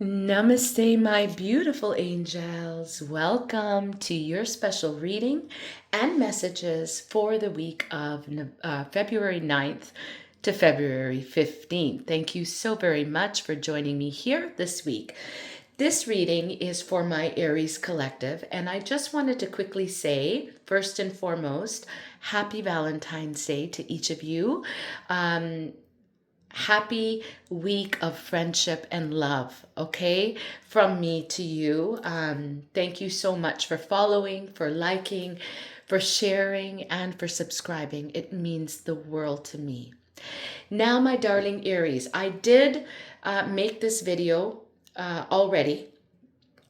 Namaste, my beautiful angels. Welcome to your special reading and messages for the week of February 9th to February 15th. Thank you so very much for joining me here this week. This reading is for my Aries collective, and I just wanted to quickly say, first and foremost, happy Valentine's Day to each of you. Happy week of friendship and love, okay? From me to you. Thank you so much for following, for liking, for sharing, and for subscribing. It means the world to me. Now, my darling Aries, I did make this video already,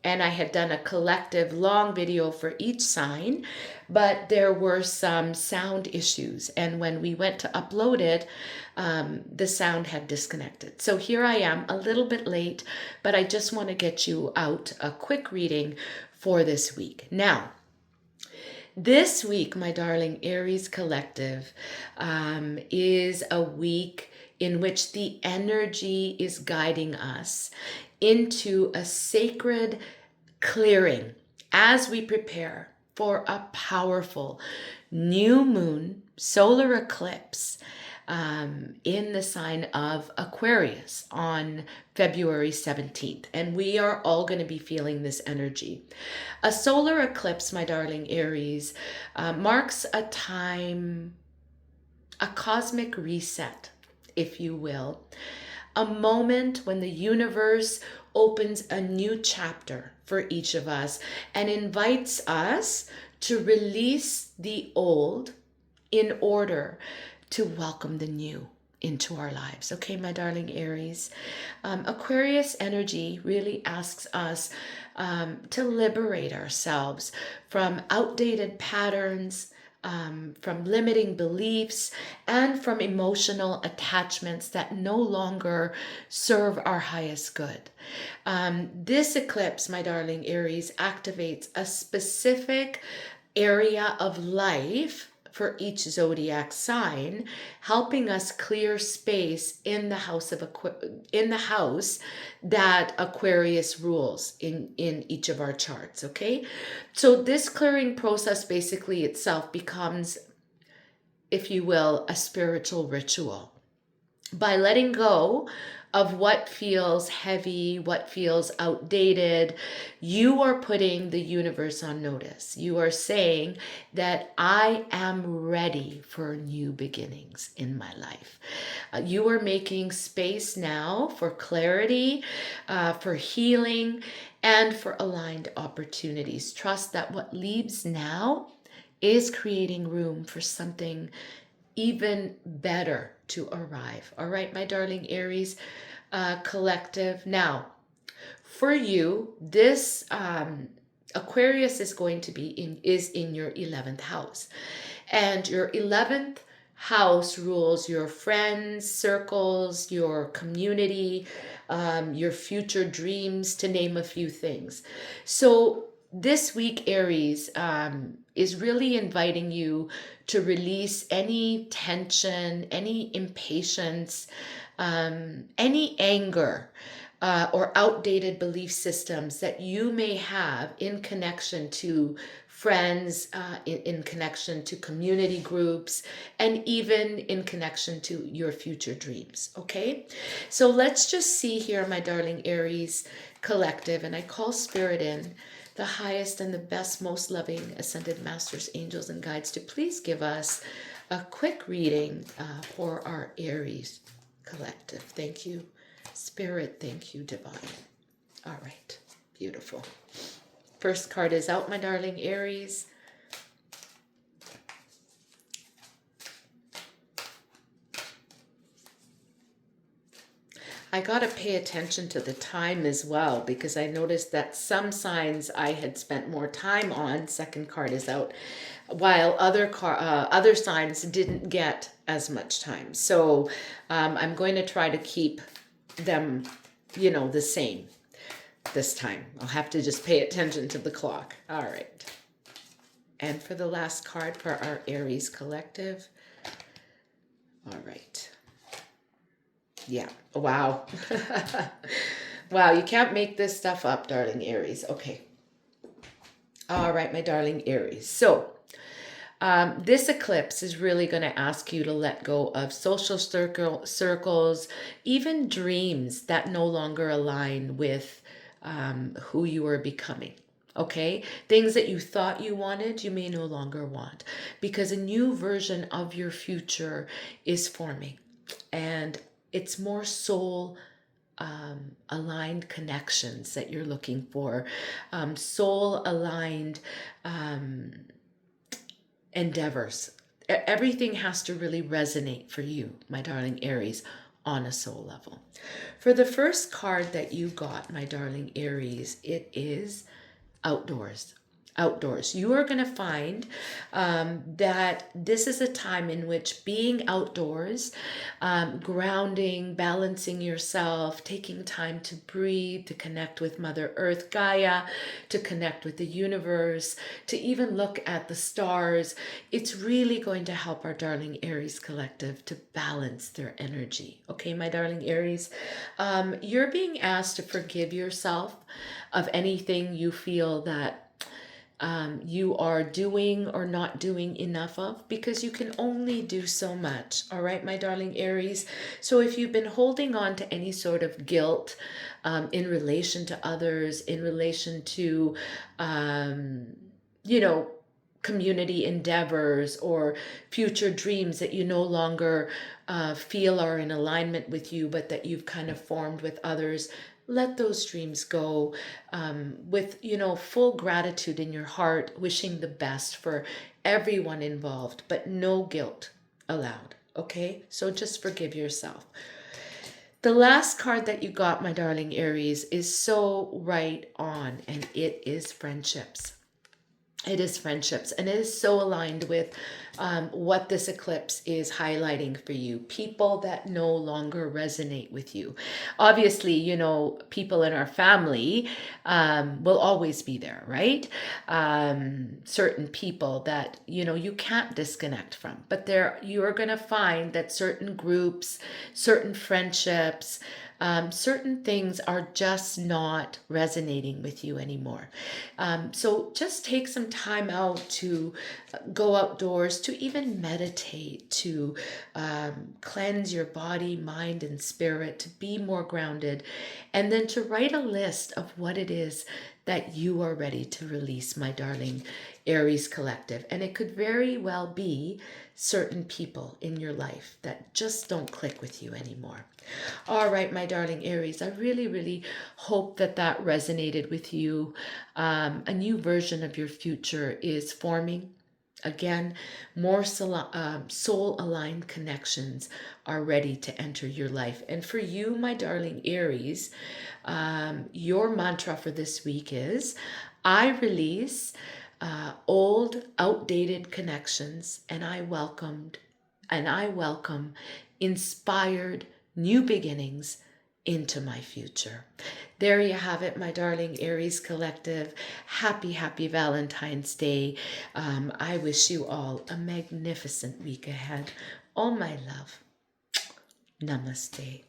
and I had done a collective long video for each sign, but there were some sound issues. And when we went to upload it, the sound had disconnected. So here I am, a little bit late, but I just want to get you out a quick reading for this week. Now, this week, my darling Aries collective, is a week in which the energy is guiding us into a sacred clearing as we prepare for a powerful new moon solar eclipse in the sign of Aquarius on February 17th. And we are all going to be feeling this energy. A solar eclipse, my darling Aries, marks a time, a cosmic reset, if you will, a moment when the universe opens a new chapter for each of us and invites us to release the old in order to welcome the new into our lives. Okay, my darling Aries. Aquarius energy really asks us to liberate ourselves from outdated patterns, from limiting beliefs, and from emotional attachments that no longer serve our highest good. This eclipse, my darling Aries, activates a specific area of life for each zodiac sign, helping us clear space in the house that Aquarius rules in each of our charts. Okay, so this clearing process basically itself becomes, if you will, a spiritual ritual. By letting go of what feels heavy, what feels outdated, you are putting the universe on notice. You are saying that I am ready for new beginnings in my life. You are making space now for clarity, for healing, and for aligned opportunities. Trust that what leaves now is creating room for something even better to arrive. All right, my darling Aries collective. Now, for you, this Aquarius is going to be in your 11th house, and your 11th house rules your friends, circles, your community, your future dreams, to name a few things. So this week, Aries, is really inviting you to release any tension, any impatience, any anger, or outdated belief systems that you may have in connection to friends, in connection to community groups, and even in connection to your future dreams. Okay, so let's just see here, my darling Aries collective, and I call spirit in, the highest and the best, most loving ascended masters, angels, and guides, to please give us a quick reading for our Aries collective. Thank you, Spirit. Thank you, Divine. All right, beautiful. First card is out, my darling Aries. I got to pay attention to the time as well, because I noticed that some signs I had spent more time on, second card is out, while other signs didn't get as much time. So I'm going to try to keep them, the same this time. I'll have to just pay attention to the clock. All right. And for the last card for our Aries collective. All right. Yeah. Wow. Wow, you can't make this stuff up, darling Aries. Okay. All right, my darling Aries. So, this eclipse is really going to ask you to let go of social circles, even dreams that no longer align with who you are becoming. Okay, things that you thought you wanted, you may no longer want, because a new version of your future is forming, and it's more soul aligned connections that you're looking for, soul aligned endeavors. Everything has to really resonate for you, my darling Aries, on a soul level. For the first card that you got, my darling Aries, it is outdoors. Outdoors. You are going to find that this is a time in which being outdoors, grounding, balancing yourself, taking time to breathe, to connect with Mother Earth, Gaia, to connect with the universe, to even look at the stars, it's really going to help our darling Aries collective to balance their energy. Okay, my darling Aries, you're being asked to forgive yourself of anything you feel that you are doing or not doing enough of, because you can only do so much. All right, my darling Aries. So if you've been holding on to any sort of guilt in relation to others, in relation to, you know, community endeavors or future dreams that you no longer feel are in alignment with you, but that you've kind of formed with others, let those dreams go with, you know, full gratitude in your heart, wishing the best for everyone involved, but no guilt allowed. Okay, so just forgive yourself. The last card that you got, my darling Aries, is so right on, and it is friendships. It is friendships, and it is so aligned with what this eclipse is highlighting for you. People that no longer resonate with you. Obviously, you know, people in our family will always be there, right? Certain people that, you know, you can't disconnect from. But there, you are going to find that certain groups, certain friendships, certain things are just not resonating with you anymore. So just take some time out to go outdoors, to even meditate, to cleanse your body, mind, and spirit, to be more grounded, and then to write a list of what it is that you are ready to release, my darling Aries collective. And it could very well be certain people in your life that just don't click with you anymore. All right, my darling Aries, I really, really hope that that resonated with you. A new version of your future is forming. Again, more soul-aligned connections are ready to enter your life. And for you, my darling Aries, your mantra for this week is, I release old, outdated connections, and I welcome inspired new beginnings into my future. There you have it, my darling Aries collective. Happy, happy Valentine's Day. I wish you all a magnificent week ahead. All my love. Namaste.